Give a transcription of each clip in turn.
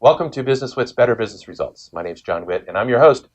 Welcome to Business Wit's Better Business Results. My name's John Witt, and I'm your host.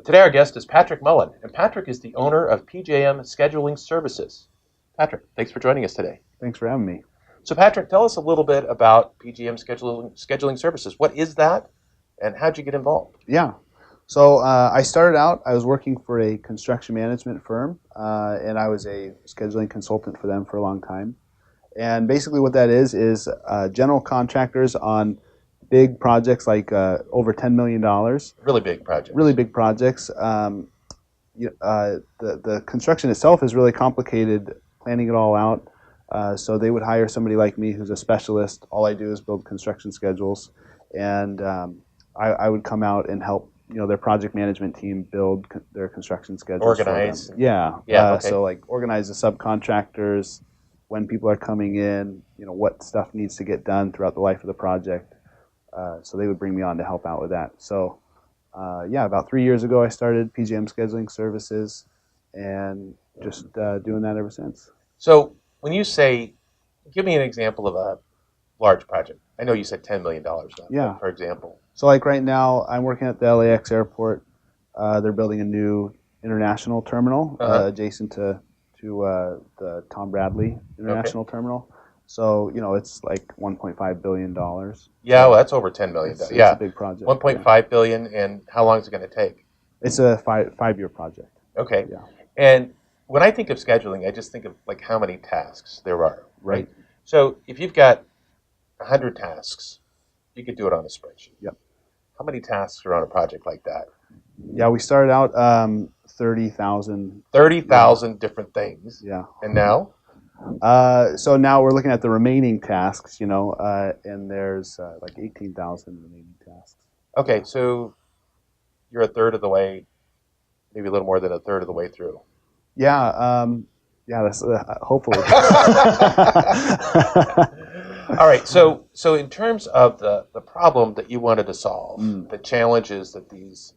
Today our guest is Patrick Mullen, and Patrick is the owner of PJM Scheduling Services. Patrick, thanks for joining us today. Thanks for having me. So Patrick, tell us a little bit about PJM Scheduling Services. What is that, and how'd you get involved? Yeah. So I started out, I was working for a construction management firm, and I was a scheduling consultant for them for a long time. And basically what that is general contractors on big projects like over $10 million. Really big projects. Really big projects. The construction itself is really complicated, planning it all out. So they would hire somebody like me who's a specialist. All I do is build construction schedules. And I would come out and help their project management team build their construction schedules. Organize. Yeah. Okay. So like organize the subcontractors, when people are coming in, what stuff needs to get done throughout the life of the project. So they would bring me on to help out with that. So about 3 years ago I started PJM Scheduling Services and just doing that ever since. So when you say, give me an example of a large project. I know you said $10 million, for example. So like right now, I'm working at the LAX airport. They're building a new international terminal adjacent to the Tom Bradley International Terminal. So, it's like $1.5 billion. Yeah, well, that's over $10 million. It's a big project. $1.5 billion, and how long is it going to take? It's a five-year project. Okay. Yeah. And when I think of scheduling, I just think of like how many tasks there are. Right. So if you've got 100 tasks, you could do it on a spreadsheet. Yep. How many tasks are on a project like that? Yeah, we started out 30,000. 30,000 different things. Yeah. And now? So now we're looking at the remaining tasks, and there's like 18,000 remaining tasks. Okay, so you're a third of the way, maybe a little more than a third of the way through. Yeah, that's hopefully. All right, so in terms of the problem that you wanted to solve, the challenges that these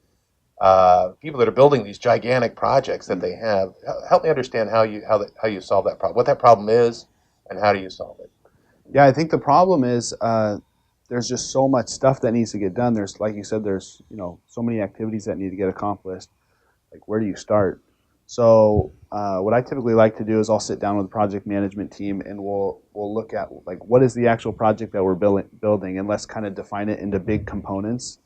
people that are building these gigantic projects that they have, help me understand how you solve that problem, what that problem is, and how do you solve it? Yeah, I think the problem is there's just so much stuff that needs to get done. There's, like you said, there's so many activities that need to get accomplished. Like, where do you start? So what I typically like to do is I'll sit down with the project management team and we'll look at like what is the actual project that we're building, and let's kind of define it into big components.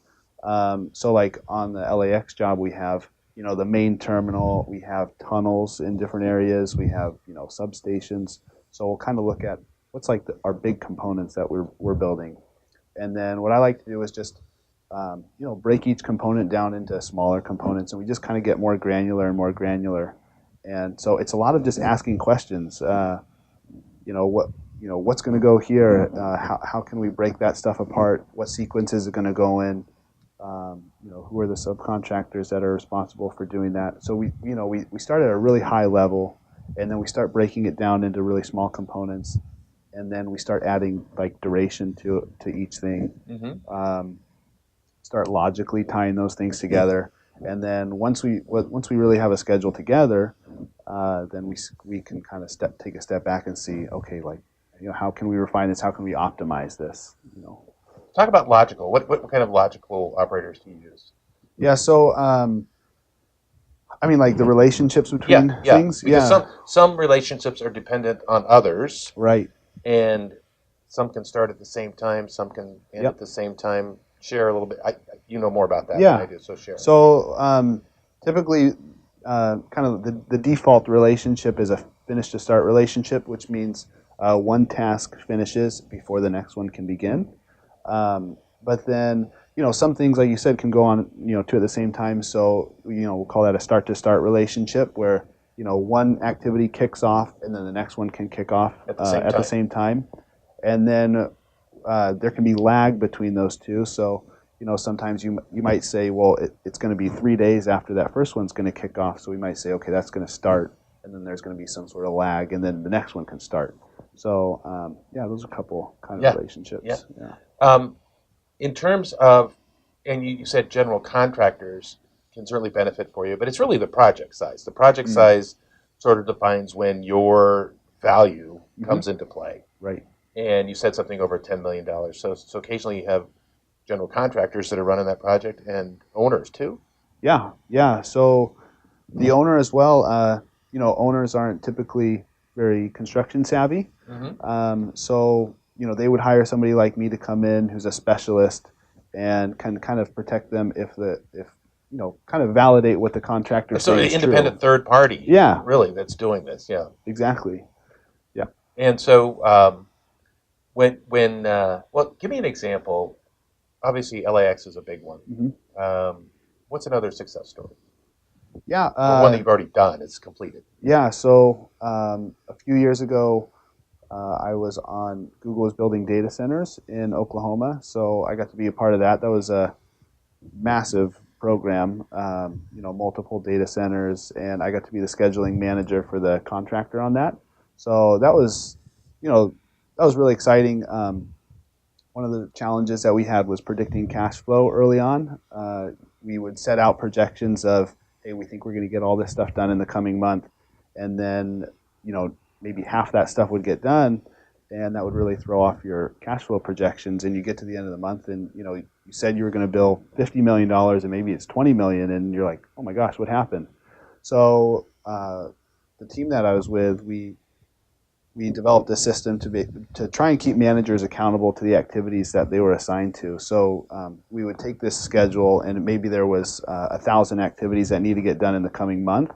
So like on the LAX job, we have the main terminal, we have tunnels in different areas, we have substations. So we'll kind of look at what's like our big components that we're building, and then what I like to do is just break each component down into smaller components, and we just kind of get more granular and more granular. And so it's a lot of just asking questions. What's going to go here? How can we break that stuff apart? What sequence is it going to go in? Who are the subcontractors that are responsible for doing that? So we start at a really high level, and then we start breaking it down into really small components, and then we start adding like duration to each thing. Mm-hmm. Start logically tying those things together, and then once we really have a schedule together, then we can kind of take a step back and see, okay, like how can we refine this? How can we optimize this? Talk about logical. What kind of logical operators do you use? Yeah, so like the relationships between things. Because some relationships are dependent on others. Right. And some can start at the same time. Some can end at the same time. Share a little bit. You know more about that than I do, so share. So typically, kind of the default relationship is a finish to start relationship, which means one task finishes before the next one can begin. But then, some things, like you said, can go on, two at the same time. So, we'll call that a start-to-start relationship where, one activity kicks off and then the next one can kick off at the same time. And then there can be lag between those two. So, sometimes you might say, well, it's going to be 3 days after that first one's going to kick off. So we might say, okay, that's going to start. And then there's going to be some sort of lag. And then the next one can start. So, those are a couple kind of relationships. Yeah. In terms of, and you said general contractors can certainly benefit for you, but it's really the project size. The project size sort of defines when your value comes into play. Right. And you said something over $10 million. So occasionally you have general contractors that are running that project and owners too? Yeah, yeah. So the owner as well. Owners aren't typically very construction savvy. So they would hire somebody like me to come in who's a specialist and can kind of protect them if kind of validate what the contractor So says is independent true. third party, Yeah, really, that's doing this, yeah. exactly. Yeah. And so well, give me an example. Obviously, LAX is a big one. What's another success story? Yeah. Or one that you've already done, it's completed. Yeah. So a few years ago, I was on Google is building data centers in Oklahoma, so I got to be a part of that. That was a massive program, multiple data centers, and I got to be the scheduling manager for the contractor on that. So that was, really exciting. One of the challenges that we had was predicting cash flow early on. We would set out projections of, hey, we think we're going to get all this stuff done in the coming month, and then, maybe half that stuff would get done, and that would really throw off your cash flow projections. And you get to the end of the month, and you said you were going to bill $50 million, and maybe it's $20 million, and you're like, oh my gosh, what happened? So the team that I was with, we developed a system to try and keep managers accountable to the activities that they were assigned to. So we would take this schedule, and maybe there was 1,000 activities that need to get done in the coming month.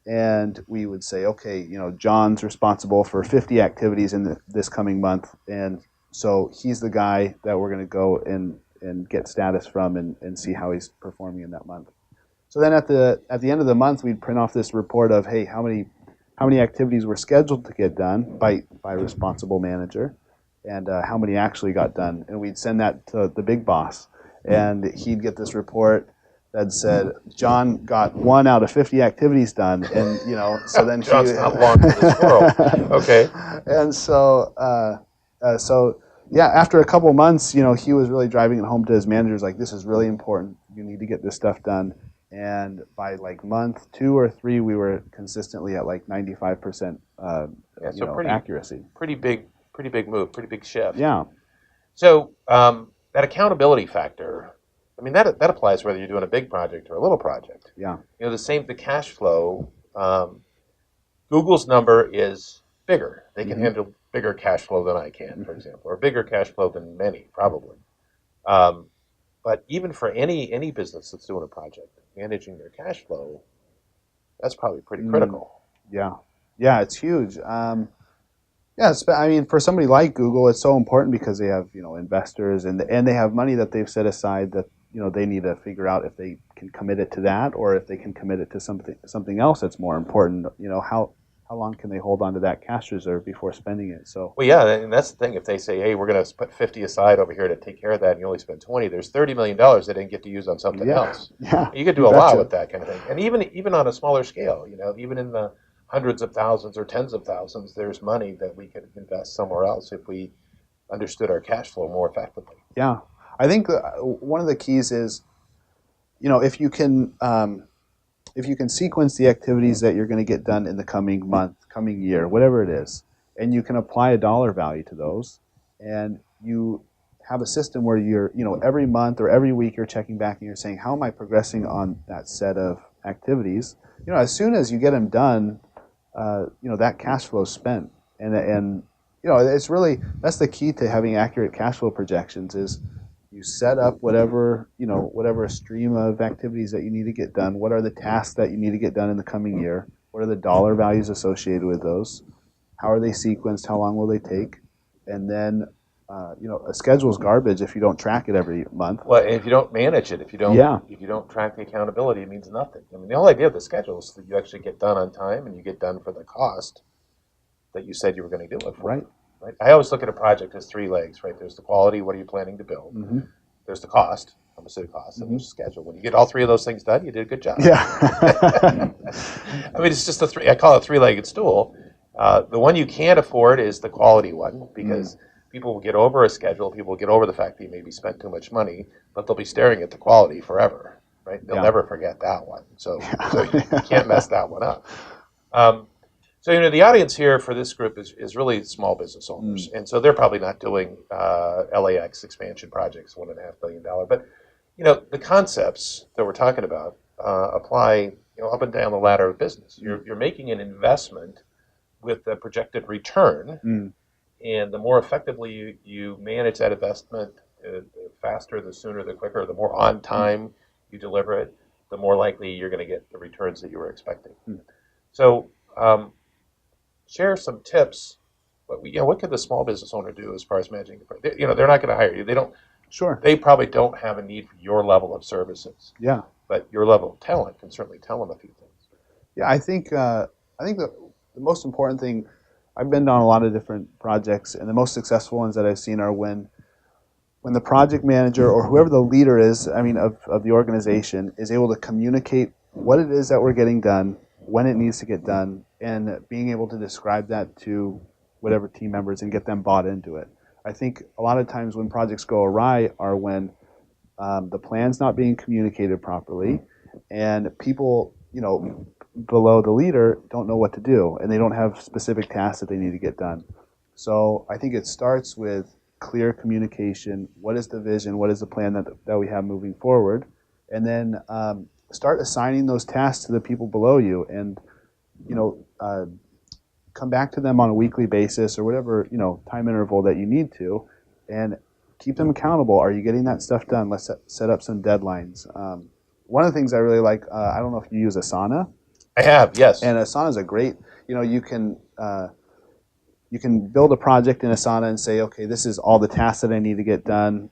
And we would say, okay, John's responsible for 50 activities in this coming month, and so he's the guy that we're going to go and get status from and see how he's performing in that month. So then at the end of the month, we'd print off this report of, hey, how many activities were scheduled to get done by responsible manager, and how many actually got done, and we'd send that to the big boss, and he'd get this report that said John got 1 out of 50 activities done, and so then John's not long for this world. Okay. And so after a couple months, he was really driving it home to his managers, like, this is really important. You need to get this stuff done. And by like month 2 or 3, we were consistently at like 95% accuracy. Pretty big move, pretty big shift. Yeah. So that accountability factor, I mean, that applies whether you're doing a big project or a little project. Yeah. The cash flow. Google's number is bigger. They can handle bigger cash flow than I can, for example, or bigger cash flow than many, probably. But even for any business that's doing a project, managing their cash flow, that's probably pretty critical. Yeah. Yeah, it's huge. For somebody like Google, it's so important because they have, investors and they have money that they've set aside that, they need to figure out if they can commit it to that or if they can commit it to something else that's more important. How long can they hold on to that cash reserve before spending it? So. Well, yeah, and that's the thing. If they say, hey, we're going to put 50 aside over here to take care of that, and you only spend 20, there's $30 million they didn't get to use on something else. Yeah. You could do a lot with that kind of thing. And even on a smaller scale, even in the hundreds of thousands or tens of thousands, there's money that we could invest somewhere else if we understood our cash flow more effectively. Yeah. I think one of the keys is, if you can sequence the activities that you're going to get done in the coming month, coming year, whatever it is, and you can apply a dollar value to those, and you have a system where you're, every month or every week you're checking back and you're saying, how am I progressing on that set of activities? As soon as you get them done, that cash flow is spent, and it's really, that's the key to having accurate cash flow projections is you set up whatever stream of activities that you need to get done. What are the tasks that you need to get done in the coming year? What are the dollar values associated with those? How are they sequenced? How long will they take? And then, a schedule is garbage if you don't track it every month. Well, if you don't manage it, if you don't track the accountability, it means nothing. I mean, the whole idea of the schedule is that you actually get done on time and you get done for the cost that you said you were going to do it for. Right. Right? I always look at a project as 3 legs, right? There's the quality, what are you planning to build? There's the cost, how much it costs, and there's the schedule. When you get all 3 of those things done, you did a good job. Yeah. I mean, it's just I call it a 3-legged stool. The one you can't afford is the quality one because people will get over a schedule, people will get over the fact that you maybe spent too much money, but they'll be staring at the quality forever, right? They'll never forget that one. So you can't mess that one up. So, the audience here for this group is really small business owners. And so they're probably not doing LAX expansion projects, $1.5 billion. But, the concepts that we're talking about apply, up and down the ladder of business. You're making an investment with a projected return. And the more effectively you manage that investment, the faster, the sooner, the quicker, the more on time you deliver it, the more likely you're going to get the returns that you were expecting. So, share some tips. What could the small business owner do as far as managing the project? They're not going to hire you. They don't. Sure. They probably don't have a need for your level of services. Yeah. But your level of talent can certainly tell them a few things. Yeah, I think the most important thing. I've been on a lot of different projects, and the most successful ones that I've seen are when the project manager or whoever the leader is, of the organization, is able to communicate what it is that we're getting done, when it needs to get done, and being able to describe that to whatever team members and get them bought into it. I think a lot of times when projects go awry are when the plan's not being communicated properly, and people, below the leader don't know what to do, and they don't have specific tasks that they need to get done. So I think it starts with clear communication. What is the vision? What is the plan that we have moving forward? And then start assigning those tasks to the people below you, and come back to them on a weekly basis or whatever time interval that you need to, and keep them accountable. Are you getting that stuff done? Let's set up some deadlines. One of the things I really like, I don't know if you use Asana. I have, yes. And Asana is a great, you can build a project in Asana and say, okay, this is all the tasks that I need to get done.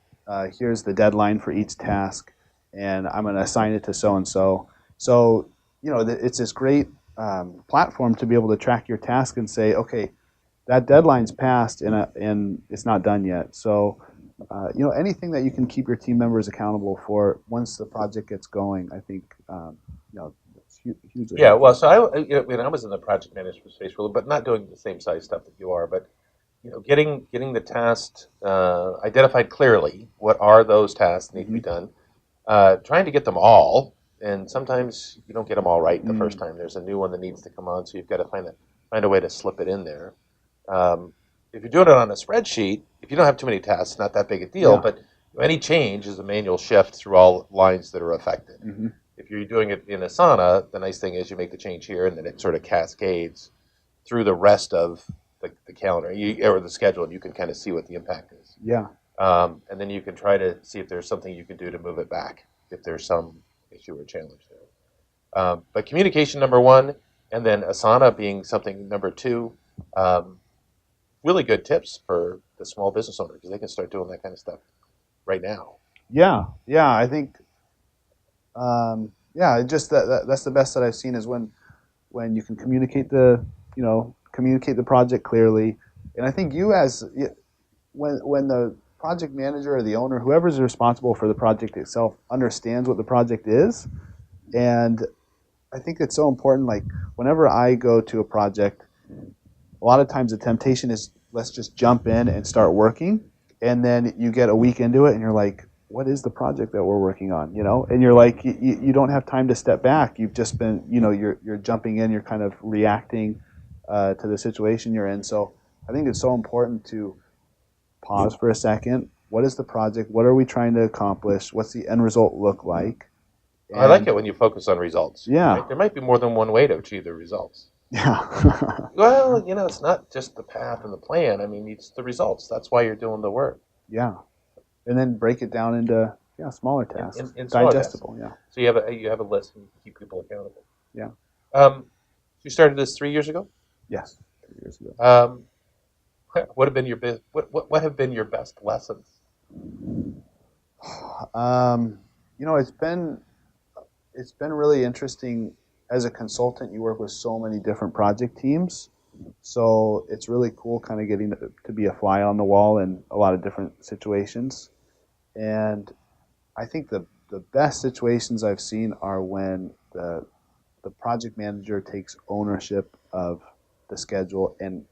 Here's the deadline for each task, and I'm going to assign it to so-and-so. So, it's this great platform to be able to track your task and say, okay, that deadline's passed and it's not done yet. So, anything that you can keep your team members accountable for once the project gets going, I think, it's hugely. Yeah, well, so I was in the project management space for a little, but not doing the same size stuff that you are. But getting the tasks identified clearly. What are those tasks that need to be done? Trying to get them all, and sometimes you don't get them all right the first time. There's a new one that needs to come on, so you've got to find a way to slip it in there. If you're doing it on a spreadsheet, if you don't have too many tasks, it's not that big a deal. Yeah. But any change is a manual shift through all lines that are affected. If you're doing it in Asana, the nice thing is you make the change here, and then it sort of cascades through the rest of the calendar or the schedule, and you can kind of see what the impact is. Yeah. And then you can try to see if there's something you can do to move it back, if there's some issue or challenge there. But communication, number one, and then Asana being something number two. Really good tips for the small business owner, because they can start doing that kind of stuff right now. Yeah, I think, just that's the best that I've seen is when you can communicate the project clearly, and I think when the project manager or the owner, whoever's responsible for the project itself, understands what the project is, and I think it's so important. Like whenever I go to a project, a lot of times the temptation is let's just jump in and start working, and then you get a week into it and you're like, what is the project that we're working on? And you're like, you don't have time to step back. You've just been, you're jumping in, you're kind of reacting to the situation you're in. So I think it's so important to pause for a second. What is the project? What are we trying to accomplish? What's the end result look like? And I like it when you focus on results. Yeah. Right? There might be more than one way to achieve the results. Yeah. Well, it's not just the path and the plan. It's the results. That's why you're doing the work. Yeah. And then break it down into smaller tasks. In digestible, tasks. So you have a list and you keep people accountable. Yeah. You started this 3 years ago? Yes, 3 years ago. What have been your best lessons? It's been really interesting. As a consultant, you work with so many different project teams, so it's really cool kind of getting to be a fly on the wall in a lot of different situations. And I think the best situations I've seen are when the project manager takes ownership of the schedule and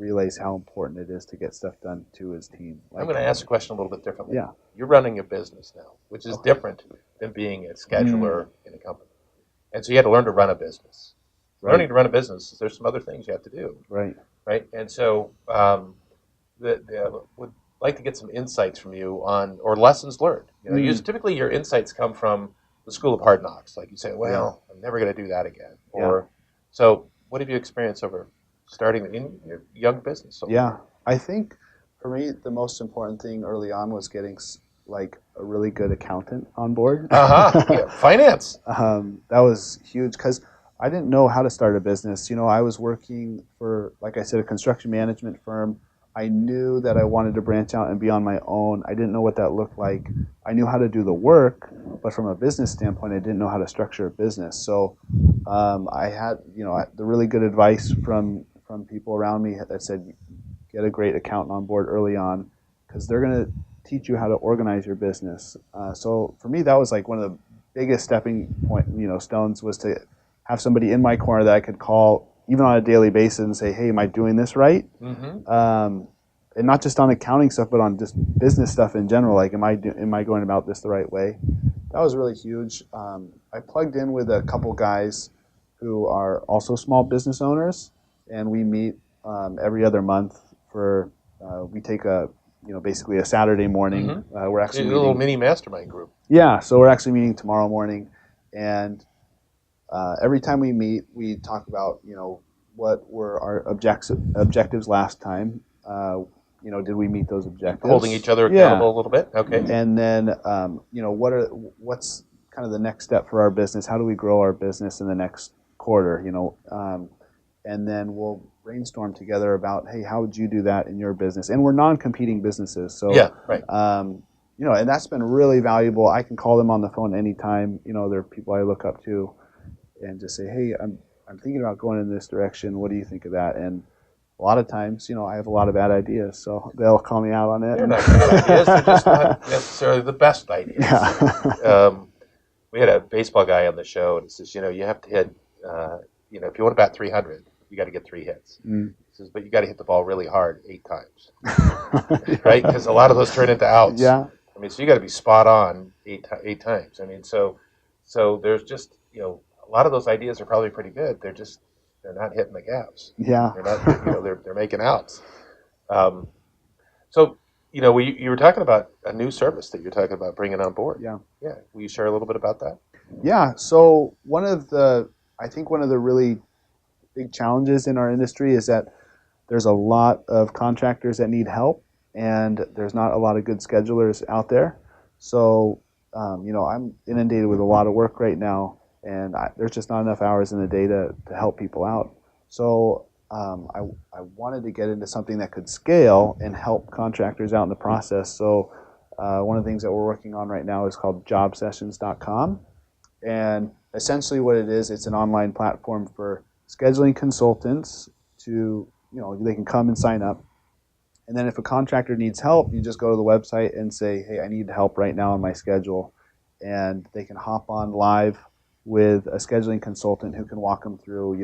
realize how important it is to get stuff done to his team. I'm going to ask a question a little bit differently. Yeah. You're running a business now, which is different than being a scheduler in a company. And so you had to learn to run a business. learning to run a business, there's some other things you have to do. Right. Right. And so would like to get some insights from you on, or lessons learned. Typically your insights come from the school of hard knocks. Like you say, well, I'm never going to do that again. Or so what have you experienced over starting in your young business? So I think for me, the most important thing early on was getting like a really good accountant on board. Finance. That was huge because I didn't know how to start a business. I was working for, like I said, a construction management firm. I knew that I wanted to branch out and be on my own. I didn't know what that looked like. I knew how to do the work, but from a business standpoint, I didn't know how to structure a business. So I had, the really good advice from people around me that said, get a great accountant on board early on because they're going to teach you how to organize your business. So for me, that was like one of the biggest stepping stones was to have somebody in my corner that I could call even on a daily basis and say, hey, am I doing this right? And not just on accounting stuff, but on just business stuff in general. Like, am I going about this the right way? That was really huge. I plugged in with a couple guys who are also small business owners, and we meet every other month for we take basically a Saturday morning. We're actually a little mini mastermind group. Yeah, so we're actually meeting tomorrow morning, and every time we meet, we talk about what were our objectives last time. Did we meet those objectives? Holding each other accountable a little bit. Okay. And then what's kind of the next step for our business? How do we grow our business in the next quarter? And then we'll brainstorm together about, hey, how would you do that in your business? And we're non-competing businesses, so right. And that's been really valuable. I can call them on the phone anytime. They're people I look up to, and just say, hey, I'm thinking about going in this direction. What do you think of that? And a lot of times, I have a lot of bad ideas, so they'll call me out on it. They're not bad ideas. They're just not necessarily the best ideas. Yeah. We had a baseball guy on the show, and he says, you have to hit, if you want to bat 300, you got to get 3 hits. He says, but you got to hit the ball really hard 8 times, right? Because a lot of those turn into outs. Yeah. I mean, so you got to be spot on 8 times. I mean, so there's just, a lot of those ideas are probably pretty good. They're not hitting the gaps. Yeah. They're not, they're making outs. So, you were talking about a new service that you're talking about bringing on board. Yeah. Yeah. Will you share a little bit about that? Yeah. So I think one of the really big challenges in our industry is that there's a lot of contractors that need help, and there's not a lot of good schedulers out there. So, I'm inundated with a lot of work right now, and there's just not enough hours in the day to help people out. So I wanted to get into something that could scale and help contractors out in the process. So one of the things that we're working on right now is called jobsessions.com. And essentially what it is, it's an online platform for scheduling consultants to, they can come and sign up. And then if a contractor needs help, you just go to the website and say, hey, I need help right now on my schedule. And they can hop on live with a scheduling consultant who can walk them through,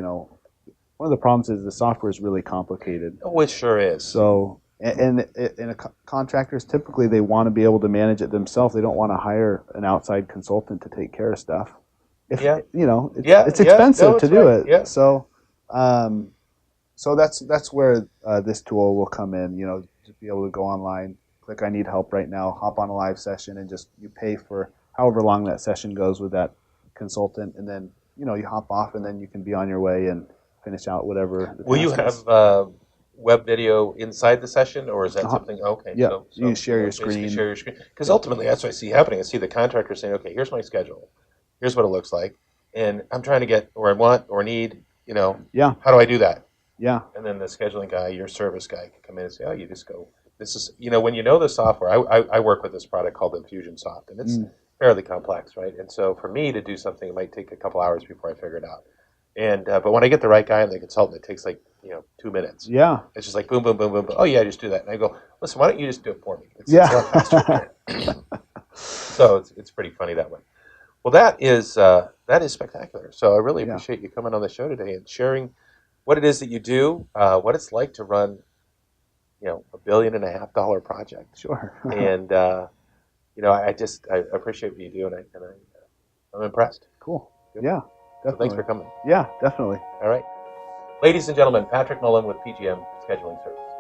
one of the problems is the software is really complicated. Oh, it sure is. So, contractors, typically they want to be able to manage it themselves. They don't want to hire an outside consultant to take care of stuff. It's expensive to do it. Yeah. So that's where this tool will come in, just be able to go online, click I need help right now, hop on a live session, and just you pay for however long that session goes with that consultant, and then you hop off, and then you can be on your way and finish out whatever. Will you have web video inside the session, or is that something? Okay. Yeah. So you can share your screen. Share your screen, because ultimately that's what I see happening. I see the contractor saying, "Okay, here's my schedule. Here's what it looks like, and I'm trying to get or I want or need. Yeah. How do I do that? Yeah. And then the scheduling guy, your service guy, can come in and say, "Oh, you just go. This is when you know the software. I work with this product called Infusionsoft, and it's fairly complex, right? And so for me to do something, it might take a couple hours before I figure it out. And but when I get the right guy and the consultant, it takes 2 minutes. Yeah. It's just like boom, boom, boom, boom, boom. Oh yeah, just do that. And I go, listen, why don't you just do it for me? It's Yeah. a lot faster. So it's pretty funny that way. Well, that is spectacular. So I really appreciate you coming on the show today and sharing what it is that you do, what it's like to run, $1.5 billion project. Sure. And I appreciate what you do, and I'm impressed. Cool. Good. Yeah. So thanks for coming. Yeah, definitely. All right. Ladies and gentlemen, Patrick Mullen with PGM Scheduling Service.